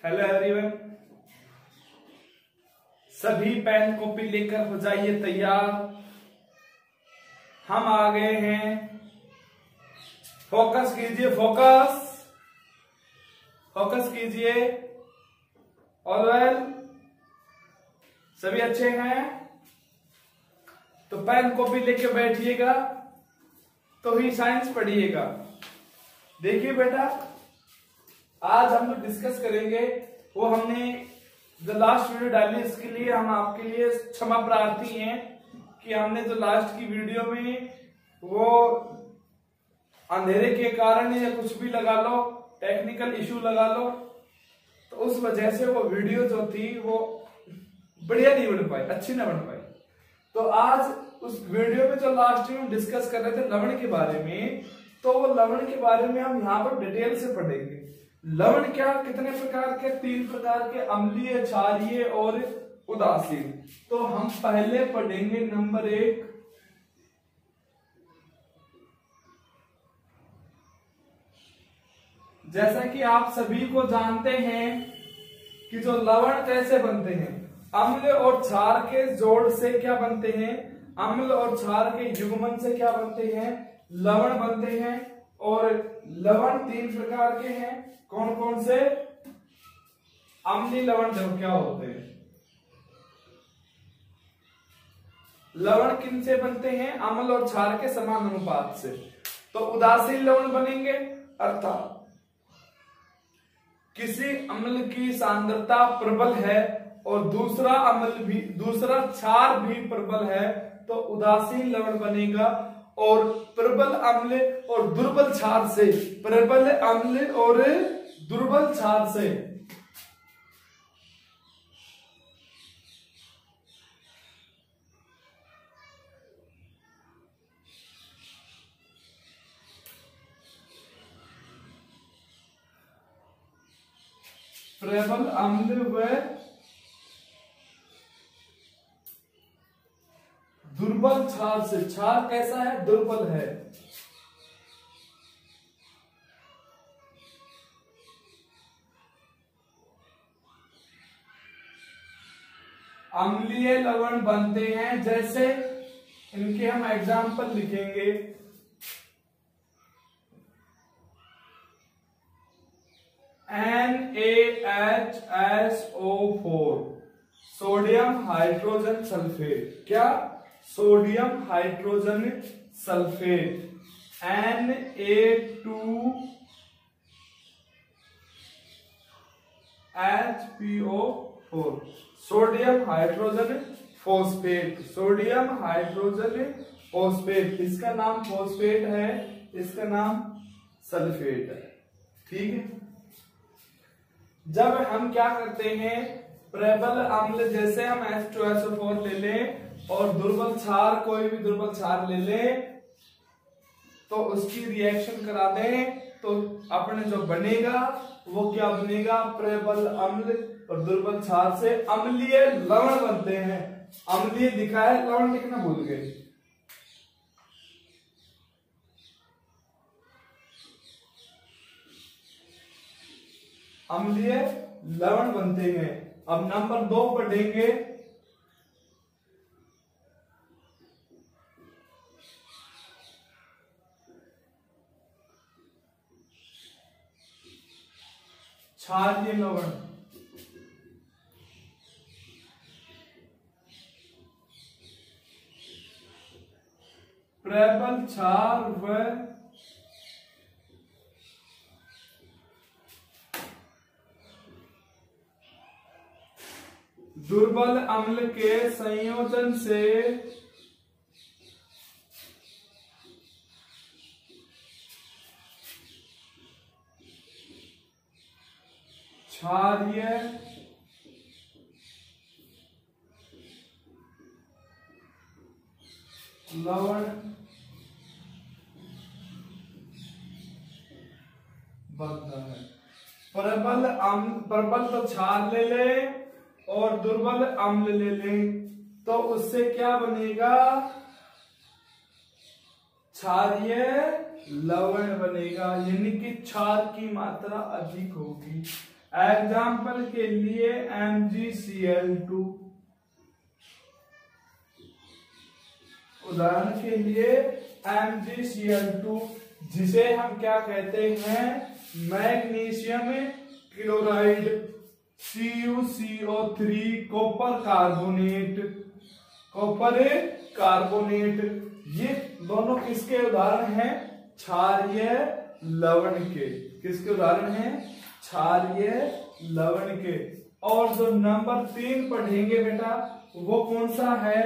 Hello everyone, सभी pen copy लेकर हो जाइए तैयार। हम आ गए हैं। फोकस कीजिए, फोकस कीजिए। ऑल वेल, सभी अच्छे हैं तो पेन कॉपी लेके बैठिएगा तो ही साइंस पढ़िएगा। देखिए बेटा, आज हम जो डिस्कस करेंगे वो हमने जो लास्ट वीडियो डाली, इसके लिए हम आपके लिए क्षमा प्रार्थी हैं कि हमने जो लास्ट की वीडियो में वो अंधेरे के कारण या कुछ भी लगा लो, टेक्निकल इशू लगा लो, तो उस वजह से वो वीडियो जो थी वो बढ़िया नहीं बन पाई, अच्छी ना बन पाई। तो आज उस वीडियो में जो लास्ट में डिस्कस कर रहे थे लवण के बारे में, तो वो लवण के बारे में हम यहाँ पर डिटेल से पढ़ेंगे। लवण क्या, कितने प्रकार के? 3 प्रकार के, अम्लीय, क्षारीय और उदासीन। तो हम पहले पढ़ेंगे नंबर 1, जैसा कि आप सभी को जानते हैं कि जो लवण कैसे बनते हैं, अम्ल और क्षार के जोड़ से क्या बनते हैं, अम्ल और क्षार के युग्मन से क्या बनते हैं, लवण बनते हैं। और लवण 3 प्रकार के हैं। कौन कौन से? अम्लीय लवण जो क्या होते हैं, लवण किन से बनते हैं? अम्ल और क्षार के समान अनुपात से। तो उदासीन लवण बनेंगे, अर्थात किसी अम्ल की सांद्रता प्रबल है और दूसरा क्षार भी प्रबल है, तो उदासीन लवण बनेगा। और प्रबल अम्ल और दुर्बल क्षार से, प्रबल अम्ल और दुर्बल क्षार से प्रबल अम्ल व दुर्बल क्षार से। क्षार कैसा है? दुर्बल है। अम्लीय लवण बनते हैं, जैसे इनके हम एग्जाम्पल लिखेंगे। NaHSO4, sodium hydrogen sulphate. क्या? Sodium hydrogen sulphate. Na2HPO4, sodium hydrogen phosphate. Sodium hydrogen phosphate, इसका नाम फोस्फेट है, इसका नाम सल्फेट है। ठीक है। जब हम क्या करते हैं, प्रबल अम्ल जैसे हम H2SO4 ले लें और दुर्बल क्षार, कोई भी दुर्बल क्षार ले लें, तो उसकी रिएक्शन करा दें, तो अपने जो बनेगा वो क्या बनेगा? प्रबल अम्ल और दुर्बल क्षार से अम्लीय लवण बनते हैं। अम्लीय दिखा है, लवण लिखना भूल गए। अम्लीय लवण बनते हैं। अब नंबर 2 पढ़ेंगे, क्षारीय लवण। प्रबल क्षार व दुर्बल अम्ल के संयोजन से क्षारीय लवण बनता है। प्रबल तो क्षार ले ले और दुर्बल अम्ल ले लें, तो उससे क्या बनेगा? क्षारीय लवण बनेगा, यानी कि क्षार की मात्रा अधिक होगी। एग्जाम्पल के लिए MgCl2, उदाहरण के लिए MgCl2, जिसे हम क्या कहते हैं, magnesium chloride, CuCO3, copper carbonate, copper carbonate. ये दोनों किसके उदाहरण हैं, क्षारीय लवण के। किसके उदाहरण हैं, क्षारीय लवण के। और जो नंबर 3 पढ़ेंगे बेटा वो कौन सा है,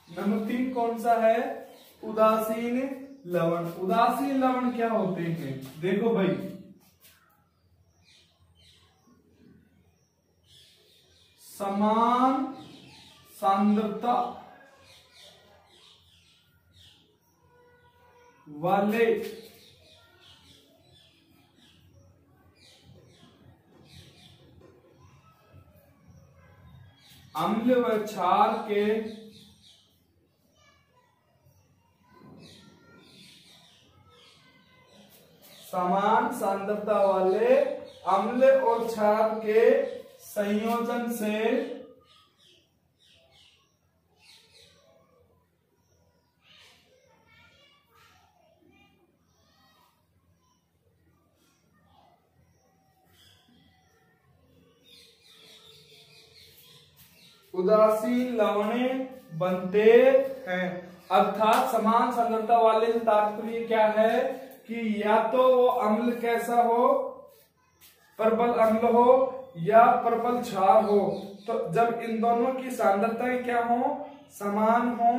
नंबर 3 कौन सा है, उदासीन लवण। उदासीन लवण क्या होते हैं, देखो भाई, समान सांद्रता वाले अम्ल व क्षार के समान सांद्रता वाले अम्ल और क्षार के संयोजन से उदासीन लवणे बनते हैं। अर्थात समान सांद्रता वाले से तात्पर्य क्या है कि या तो वो अम्ल कैसा हो, प्रबल अम्ल हो या प्रबल क्षार हो। तो जब इन दोनों की सांद्रताएं क्या हो, समान हो,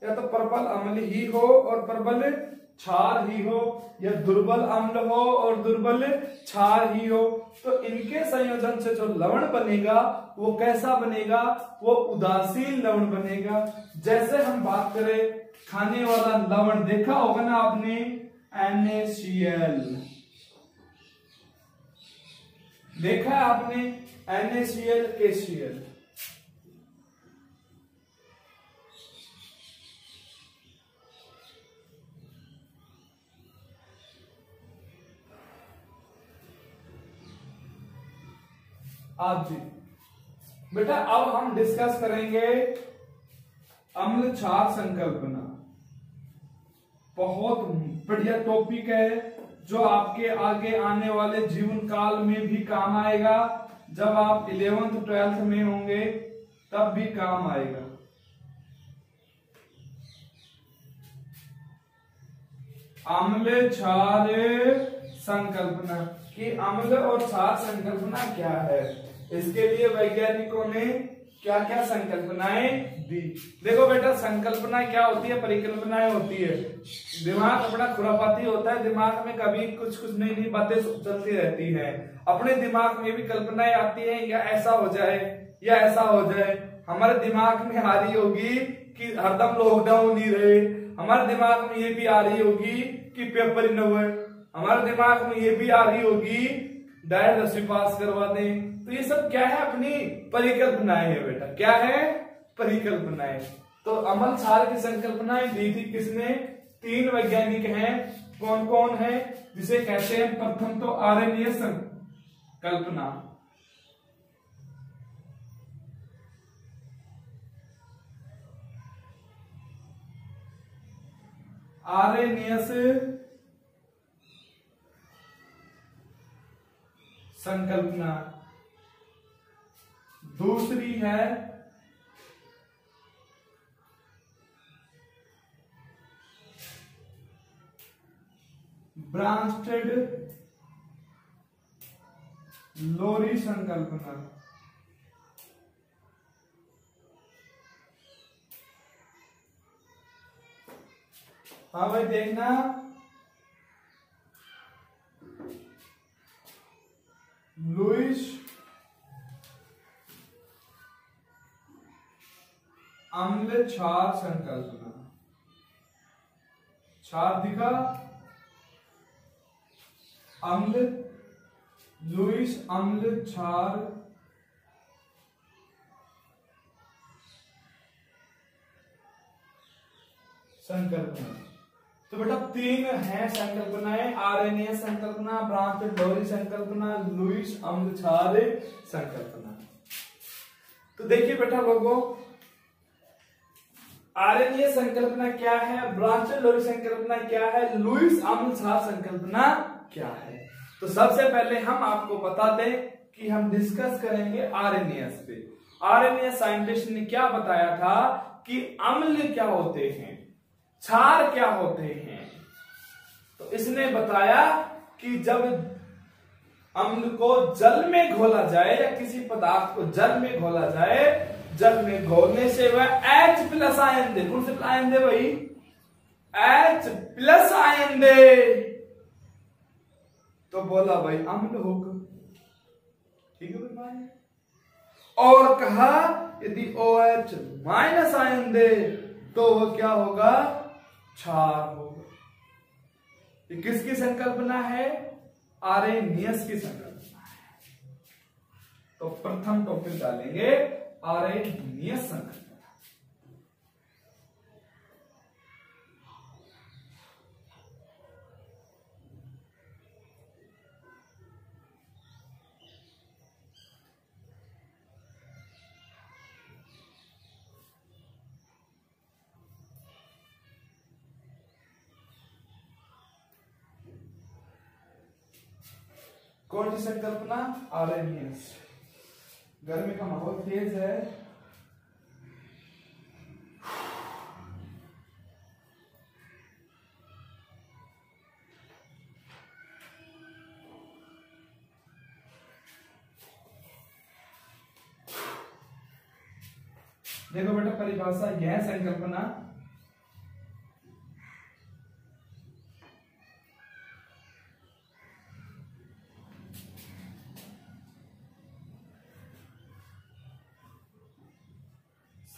या तो प्रबल अम्ल ही हो और प्रबल क्षार ही हो, या दुर्बल अम्ल हो और दुर्बल क्षार ही हो, तो इनके संयोजन से जो लवण बनेगा वो कैसा बनेगा, वो उदासीन लवण बनेगा। जैसे हम बात करें खाने वाला लवण, देखा होगा ना आपने, NaCl, देखा है आपने, NaCl, KCl। आप जी बेटा अब हम डिस्कस करेंगे अम्ल क्षार संकल्पना। बहुत बढ़िया टॉपिक है जो आपके आगे आने वाले जीवन काल में भी काम आएगा। जब आप 11th 12th में होंगे तब भी काम आएगा। अम्ल क्षार संकल्पना कि अम्ल और क्षार संकल्पना क्या है, इसके लिए वैज्ञानिकों ने क्या क्या संकल्पनाएं दी। देखो बेटा, संकल्पना क्या होती है, परिकल्पनाएं होती है। दिमाग अपना खुरापाती होता है, दिमाग में कभी कुछ कुछ नई नई बातें चलती रहती हैं। अपने दिमाग में भी कल्पनाएं आती हैं, या ऐसा हो जाए या ऐसा हो जाए। हमारे दिमाग में आ रही होगी कि हरदम लॉकडाउन ही रहे, हमारे दिमाग में ये भी आ रही होगी कि पेपर ही न हुए, हमारे दिमाग में ये भी आ रही होगी डायरेक्ट 10वीं पास करवा दें। तो ये सब क्या है, अपनी परिकल्पनाएं है बेटा। क्या है, परिकल्पनाएं। तो अम्ल क्षार की संकल्पनाएं दी थी किसने, 3 वैज्ञानिक हैं। कौन कौन है, जिसे कहते हैं, प्रथम तो आर्यनीय संकल्पना, आर्यनीयस संकल्पना। दूसरी है ब्रांस्टेड लोरी संकल्पना। हाँ भाई देखना, लुईस अम्ल क्षार संकल्पना। क्षार दिखा, अम्ल, लुईस अम्ल क्षार संकल्पना। तो बेटा तीन हैं संकल्पनाएं, आरएनए संकल्पना, ब्रांच डोरी संकल्पना, लुईस अम्ल क्षार संकल्पना। तो देखिए बेटा लोगों, आरएनए संकल्पना क्या है, ब्रांच डोरी संकल्पना क्या है, लुईस अम्ल क्षार संकल्पना क्या है। तो सबसे पहले हम आपको बता दें कि हम डिस्कस करेंगे आरएनएस पे। आरएनए साइंटिस्ट ने क्या बताया था कि अम्ल क्या होते हैं, क्षार क्या होते हैं। तो इसने बताया कि जब अम्ल को जल में घोला जाए या किसी पदार्थ को जल में घोला जाए, जल में घोलने से वह H+ आयन दे। कौन से आयन दे भाई? H+ आयन दे, तो बोला भाई अम्ल होगा। ठीक है भाई। और कहा यदि OH- आयन दे तो वो क्या होगा? क्षार होगा। ये किसकी संकल्पना है? आरएनियस की संकल्पना है। तो प्रथम टॉपिक डालेंगे आरएनियस संकल्पना। कौन सी संकल्पना? आरएनियस। गर्मी का माहौल तेज है, देखो बेटा परिभाषा यह संकल्पना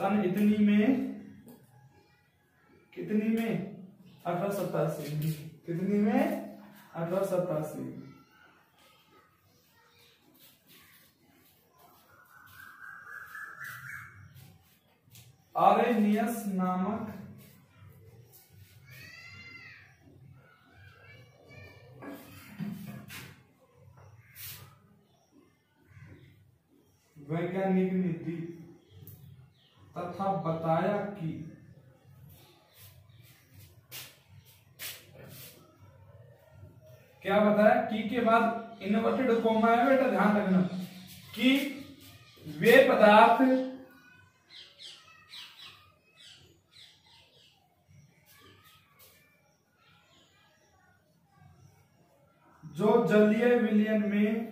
सन इतनी में, कितनी में? 1887। कितनी में? 1887। आरएनियस नामक वैज्ञानिक ने दी तथा बताया कि क्या बताया? की के बाद इन्वर्टेड कोमा है बेटा, ध्यान रखना कि वे पदार्थ जो जलीय विलयन में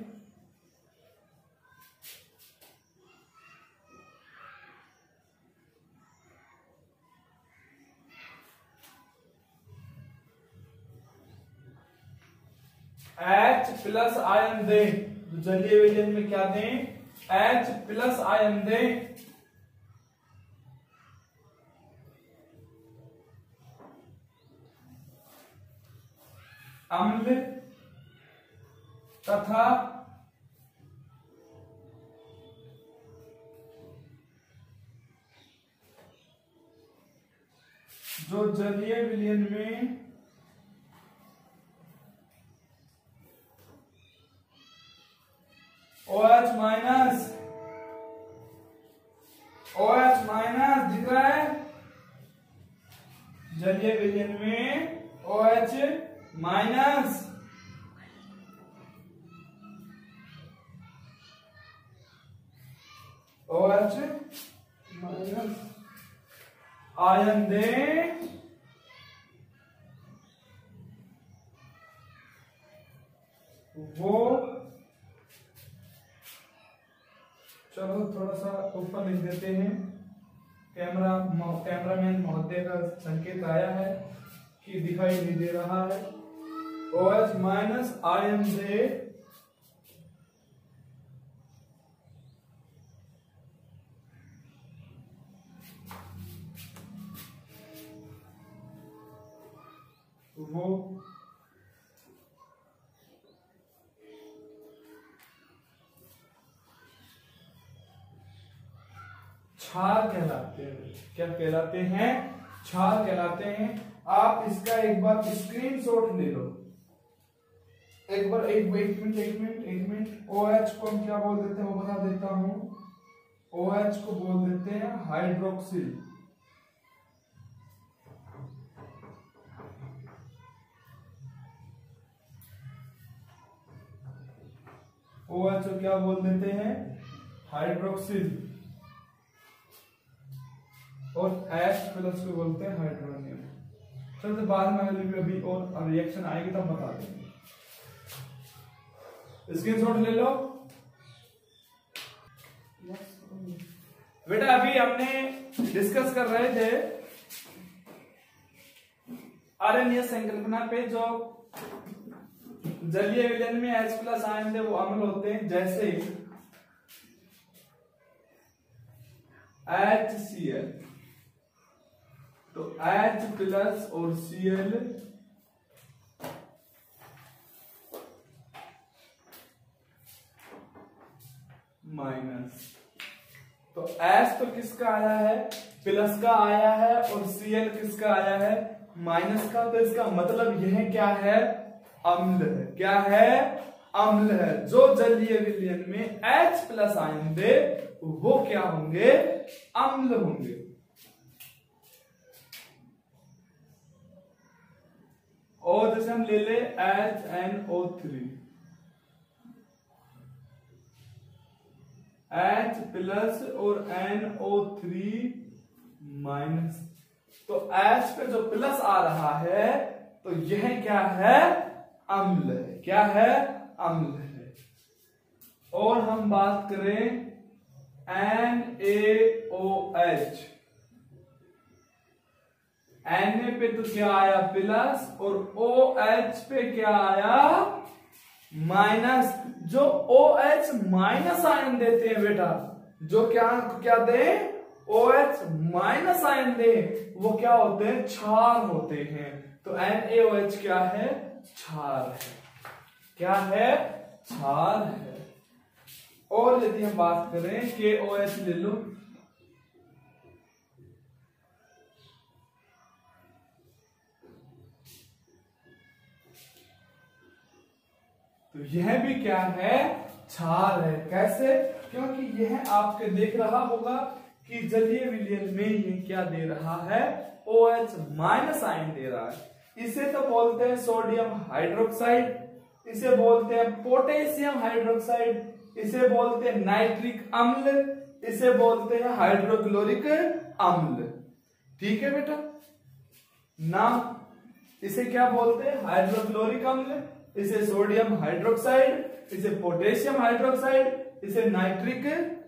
H+ आयन दें, जलीय विलयन में क्या दें? H+ आयन दें, अम्ल तथा जो जलीय विलयन में OH- दिख रहा है, जलीय विलयन में OH- आयन दें, वो चलो थोड़ा सा ऊपर लिख देते हैं। कैमरामैन महोदय का संकेत आया है कि दिखाई नहीं दे रहा है। OH- आयन से वो क्षार कहलाते हैं। क्या कहलाते हैं? क्षार कहलाते हैं। आप इसका एक बार स्क्रीनशॉट ले लो। एक बार एक मिनट। OH को हम क्या बोल देते हैं वो बता देता हूं। OH को बोल देते हैं हाइड्रोक्सिल। OH को क्या बोल देते हैं? हाइड्रोक्सिल। और H प्लस को बोलते हैं हाइड्रोनियम। चलते बाद में अभी और रिएक्शन आएगी तब बता देंगे। स्क्रीनशॉट ले लो। बेटा अभी हमने डिस्कस कर रहे थे आरएनए संकल्पना पे, जो जलीय विलयन में H प्लस आयन थे वो अम्ल होते हैं, जैसे HCl। तो H प्लस और Cl माइनस। तो H तो किसका आया है? प्लस का आया है, और Cl किसका आया है? माइनस का। तो इसका मतलब यह क्या है? अम्ल है। क्या है? अम्ल है। जो जलीय विलयन में H प्लस आयन दे वो क्या होंगे? अम्ल होंगे। और जैसे हम ले ले HNO3, H प्लस और NO3 माइनस। तो H पे जो प्लस आ रहा है तो यह क्या है? अम्ल है। क्या है? अम्ल है। और हम बात करें NaOH, Na पे तो क्या आया? प्लस, और OH पे क्या आया? माइनस। जो OH माइनस आयन देते हैं बेटा, जो क्या दे? OH माइनस आयन दे, वो क्या होते हैं? क्षार होते हैं। तो NaOH क्या है? क्षार है। क्या है? क्षार है। और यदि हम बात करें KOH ले लो, तो यह भी क्या है? क्षार है। कैसे? क्योंकि यह आपके देख रहा होगा कि जलीय विलयन में ये क्या दे रहा है? OH माइनस आयन दे रहा है। इसे तो बोलते हैं सोडियम हाइड्रोक्साइड, इसे बोलते हैं पोटेशियम हाइड्रोक्साइड, इसे बोलते हैं नाइट्रिक अम्ल, इसे बोलते हैं हाइड्रोक्लोरिक अम्ल। ठीक है बेटा? नाम इसे क्या बोलते हैं? हाइड्रोक्लोरिक अम्ल, इसे सोडियम हाइड्रोक्साइड, इसे पोटेशियम हाइड्रोक्साइड, इसे नाइट्रिक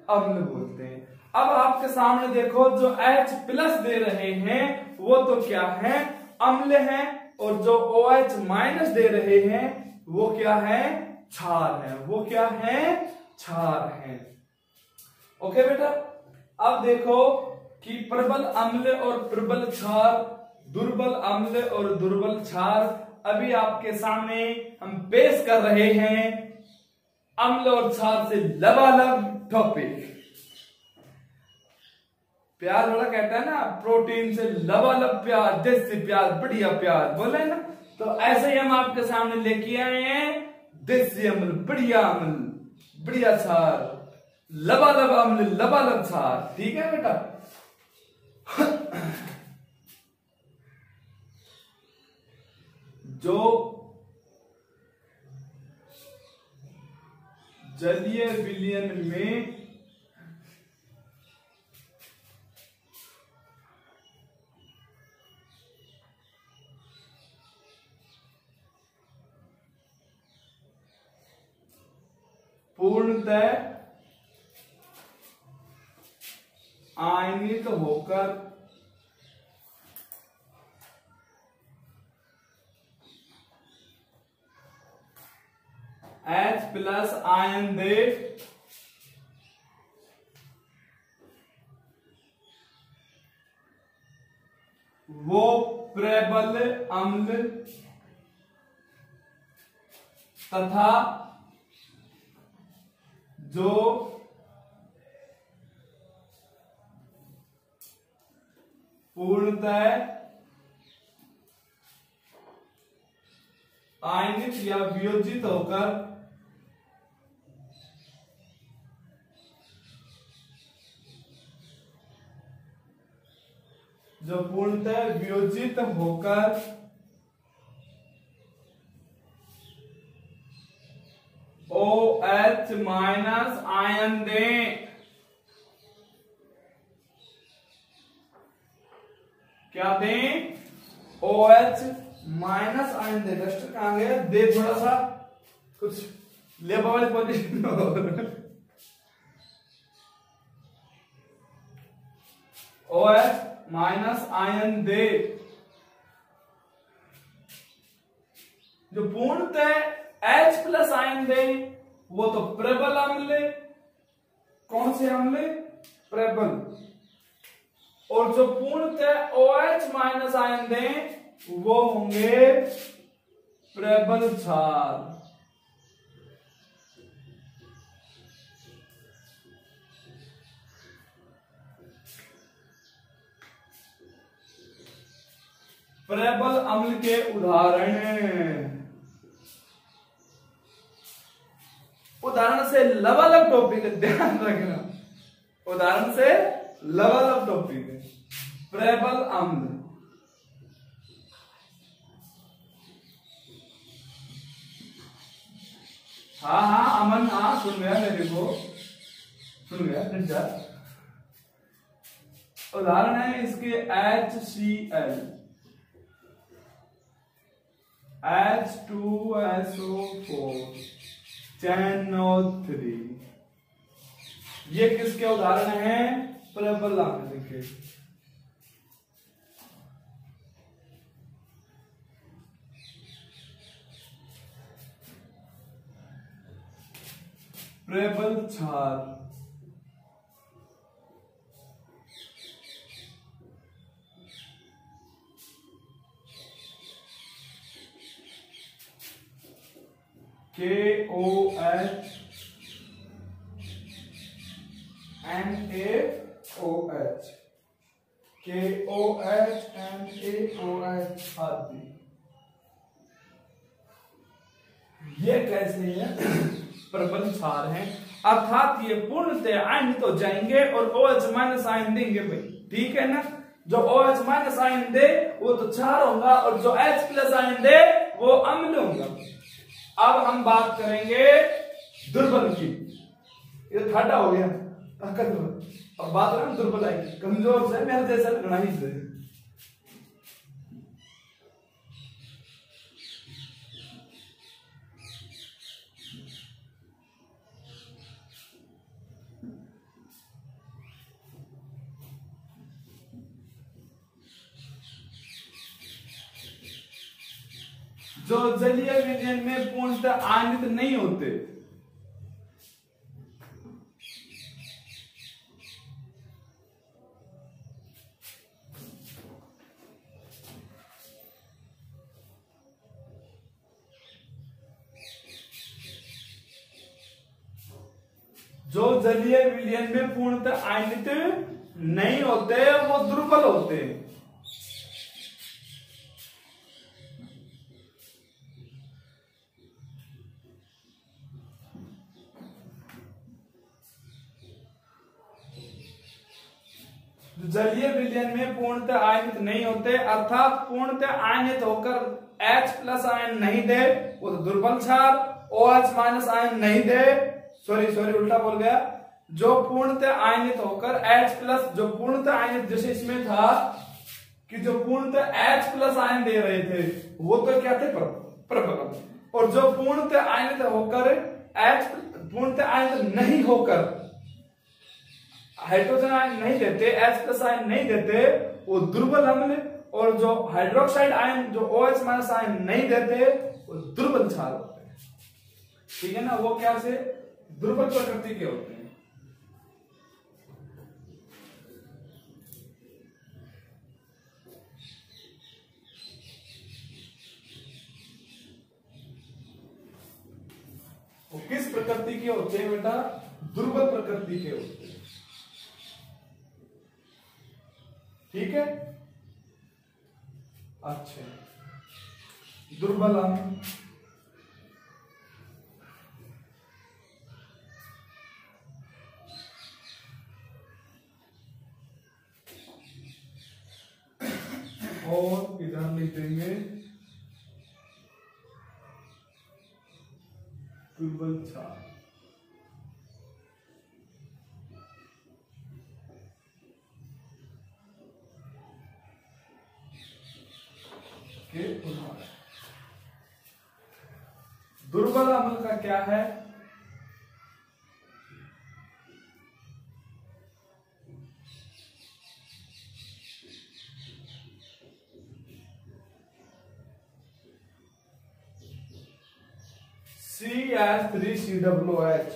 अम्ल बोलते हैं। अब आपके सामने देखो, जो H प्लस दे रहे हैं वो तो क्या है? अम्ल है, और जो OH माइनस दे रहे हैं वो क्या है? क्षार है। वो क्या है? क्षार है। ओके बेटा? अब देखो कि प्रबल अम्ल और प्रबल क्षार, दुर्बल अम्ल और दुर्बल क्षार, अभी आपके सामने हम पेश कर रहे हैं अम्ल और क्षार से लबालब टॉपिक। प्यार वाला कहता है ना, प्रोटीन से लबालब प्यार, देसी प्यार, बढ़िया प्यार बोले ना, तो ऐसे ही हम आपके सामने लेके आए हैं देसी अम्ल, बढ़िया अम्ल, बढ़िया क्षार, लबालब अम्ल, लबालब क्षार। ठीक है बेटा? जो जलीय विलयन में पूर्णतः आयनित होकर H प्लस आयन दे, वो प्रबल अम्ल तथा जो पूर्णतः आयनित या वियोजित होकर जो पूर्णतः वियोजित होकर OH माइनस आयन दें। क्या दें? OH माइनस आयन दें। डस्टर कहां गया? दे थोड़ा सा कुछ लेबा वाली पोजीशन OH माइनस आयन दे। जो पूर्णतः H प्लस आयन दे वो तो प्रबल अम्ल। कौन से अम्ल? प्रबल। और जो पूर्णतः OH माइनस आयन दे वो होंगे प्रबल क्षार। प्रबल अम्ल के उदाहरण से लेवल ऑफ टॉपिक ध्यान रखना। उदाहरण से लेवल ऑफ टॉपिक प्रबल अम्ल। हाँ अमन, हाँ सुन गया मेरे को, सुन गया। उदाहरण है इसके HCl, H2SO4, NO3। ये किसके उदाहरण हैं? प्रबल अम्ल के। प्रबल क्षार। KOH NaOH, KOH NaOH आदि। ये कैसे हैं? प्रबल क्षार हैं, अर्थात ये पूर्णतः आयनित हो जाएंगे और OH माइनस आयन देंगे भाई। ठीक है ना? जो OH माइनस आयन दे वो तो क्षार होगा और जो H प्लस आयन दे वो अम्ल होगा। अब हम बात करेंगे दुर्बल की। ये ठाडा हो गया। अब बात करें दुर्बल है, कमजोर से, मेरे जैसा गणाही से। जो जलीय विलयन में पूर्णतः आयनित नहीं होते, जो जलीय विलयन में पूर्णतः आयनित नहीं होते वो दुर्बल होते हैं। जलीय विलयन में पूर्णतः आयनित नहीं होते अर्थात पूर्णतः आयनित होकर H प्लस आयन नहीं दे वो तो दुर्बल क्षार। OH माइनस आयन नहीं दे, सॉरी उल्टा बोल गया। जो पूर्णतः आयनित होकर H प्लस, जो पूर्णतः आयनित जैसे इसमें था कि जो पूर्णतः H प्लस आयन दे रहे थे वो तो क्या थे? प्रबल। और जो पूर्णतः आयनित होकर पूर्णतः आयनित नहीं होकर हाइड्रोजन आयन नहीं देते, H प्लस आयन नहीं देते वो दुर्बल अम्ल। और जो हाइड्रोक्साइड आयन, जो OH माइनस आयन नहीं देते वो दुर्बल क्षार होते हैं। ठीक है ना? वो क्या से दुर्बल प्रकृति के होते हैं। वो किस प्रकृति के होते हैं बेटा? दुर्बल प्रकृति के होते हैं। ठीक है? अच्छे। दुर्बल अम्ल और इधर लिख देंगे दुर्बल क्षार। दुर्बल अम्ल का क्या है? CH3COOH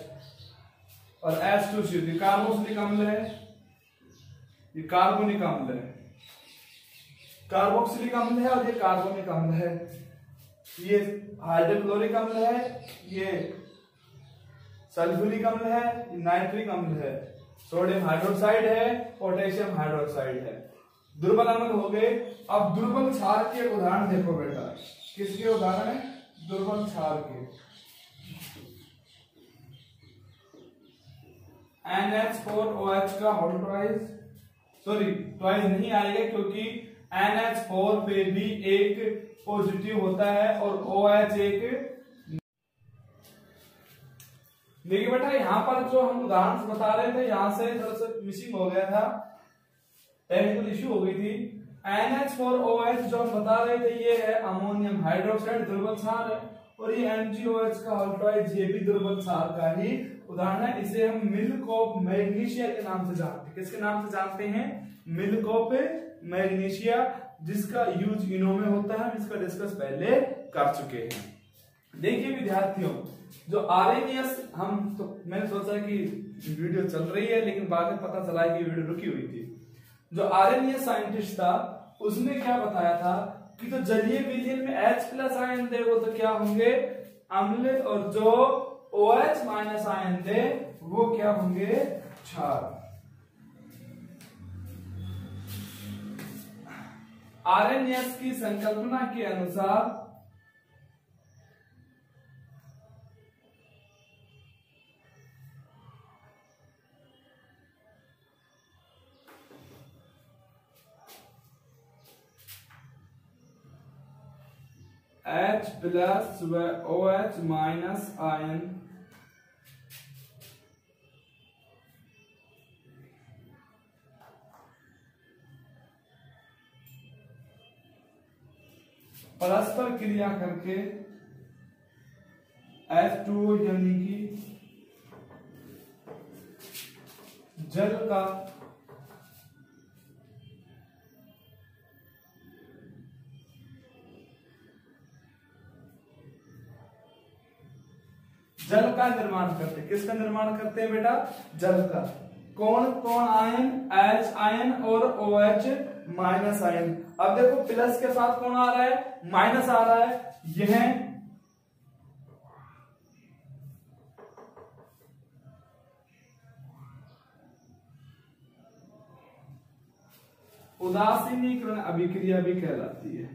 और H2CO, कार्बोक्सिलिक अम्ल है, ये कार्बोनिक अम्ल है, कार्बोक्सिलिक अम्ल है और ये कार्बोनिक अम्ल है। ये हाइड्रोक्लोरिक अम्ल है, ये सल्फ्यूरिक अम्ल है, ये नाइट्रिक अम्ल है, सोडियम हाइड्रोक्साइड है, पोटेशियम हाइड्रोक्साइड है। दुर्बल अम्ल हो गए। अब दुर्बल क्षार के उदाहरण देखो बेटा, किसके उदाहरण है? दुर्बल क्षार के। NH4OH का हाइड्रोलाइज, सॉरी ट्वाइस नहीं आएगा क्योंकि NH4 पे भी एक पॉजिटिव होता है और OH एक। देखिए बेटा यहाँ पर जो हम उदाहरण बता रहे थे यहाँ से थोड़ा सा मिसिंग हो गया था, टेक्निकल इश्यू हो गई थी। NH4OH जो हम बता रहे थे ये है अमोनियम हाइड्रोक्साइड, दुर्बल क्षार है, और ये MgOH का हाइड्रोलाइज ये भी दुर्बल क्षार का ही उदाहरण है। इसे हम मिल्क ऑफ मैग्नीशिया के नाम से जानते हैं। किसके नाम से जानते हैं? मिल्क ऑफ मैग्नीशिया, जिसका यूज इनो में होता है, इसका डिस्कस पहले कर चुके हैं। देखिए विद्यार्थियों, जो आरएनएस हम तो मैंने सोचा कि वीडियो चल रही है लेकिन बाद में पता चला कि वीडियो रुकी हुई थी। जो आरएनएस साइंटिस्ट था उसने क्या बताया था कि तो जलीय विलयन में H+ आयन दे वो तो क्या होंगे? अम्ल, और जो OH- आयन दे वो क्या होंगे? क्षार। आरएनएस की संकल्पना के अनुसार H+ व OH- आयन परस्पर क्रिया करके H2O यानी कि जल का निर्माण करते हैं। किसका निर्माण करते हैं बेटा? जल का। कौन कौन आयन? H आयन और OH- आयन। अब देखो प्लस के साथ कौन आ रहा है? माइनस आ रहा है। यह उदासीनीकरण अभिक्रिया भी कहलाती है।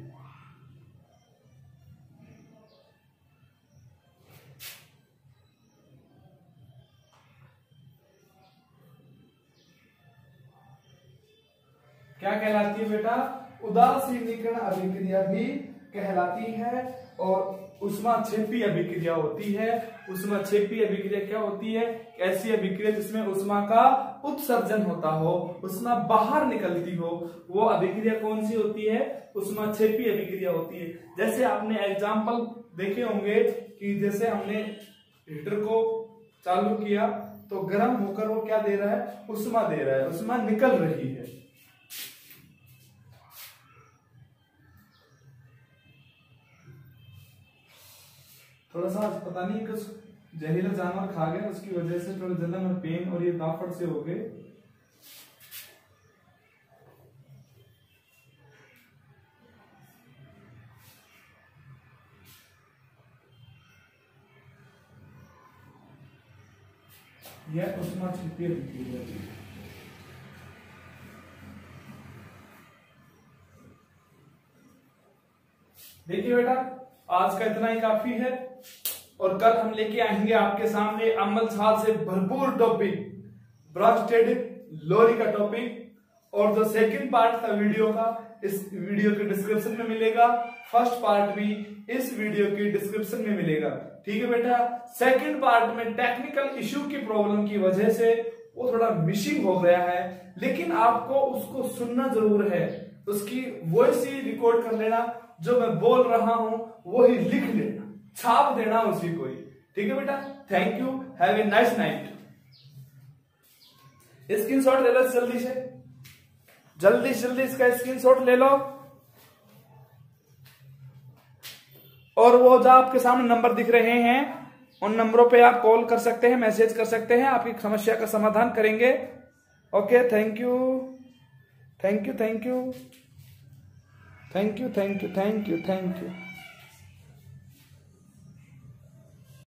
क्या कहलाती है बेटा? उदासीनीकरण अभिक्रिया भी कहलाती है। और ऊष्माक्षेपी अभिक्रिया होती है। ऊष्माक्षेपी अभिक्रिया क्या होती है? ऐसी अभिक्रिया जिसमें ऊष्मा का उत्सर्जन होता हो, ऊष्मा बाहर निकलती हो, वो अभिक्रिया कौन सी होती है? ऊष्माक्षेपी अभिक्रिया होती है। जैसे आपने एग्जाम्पल देखे होंगे कि जैसे हमने हीटर को चालू किया तो गर्म होकर वो क्या दे रहा है? ऊष्मा दे रहा है, ऊष्मा निकल रही है। थोड़ा सा पता नहीं कुछ जहरीला जानवर खा गया, उसकी वजह से थोड़ा जलन और पेन और ये नाफड़ से हो गए। यह ऊष्माक्षेपी अभिक्रिया है। देखिए बेटा, आज का इतना ही काफी है, और कल हम लेके आएंगे आपके सामने अमल साथ से भरपूर टॉपिक, ब्रांस्टेड लोरी का टॉपिक। और जो सेकंड पार्ट था वीडियो का, इस वीडियो के डिस्क्रिप्शन में मिलेगा, फर्स्ट पार्ट भी इस वीडियो के डिस्क्रिप्शन में मिलेगा। ठीक है बेटा, सेकंड पार्ट में टेक्निकल इश्यू की प्रॉब्लम की वजह से वो थोड़ा मिसिंग हो गया है, लेकिन आपको उसको सुनना जरूर है, उसकी वॉइस ही रिकॉर्ड कर लेना, जो मैं बोल रहा हूं वो ही लिख लेना, छाप देना उसी को ही। ठीक है बेटा, thank you, have a nice night. Screenshot ले लो जल्दी से, जल्दी जल्दी इसका स्क्रीनशॉट ले लो, और वो जो आपके सामने नंबर दिख रहे हैं उन नंबरों पे आप कॉल कर सकते हैं, मैसेज कर सकते हैं, आपकी समस्या का समाधान करेंगे। Okay, thank you thank you thank you thank you thank you thank you thank you.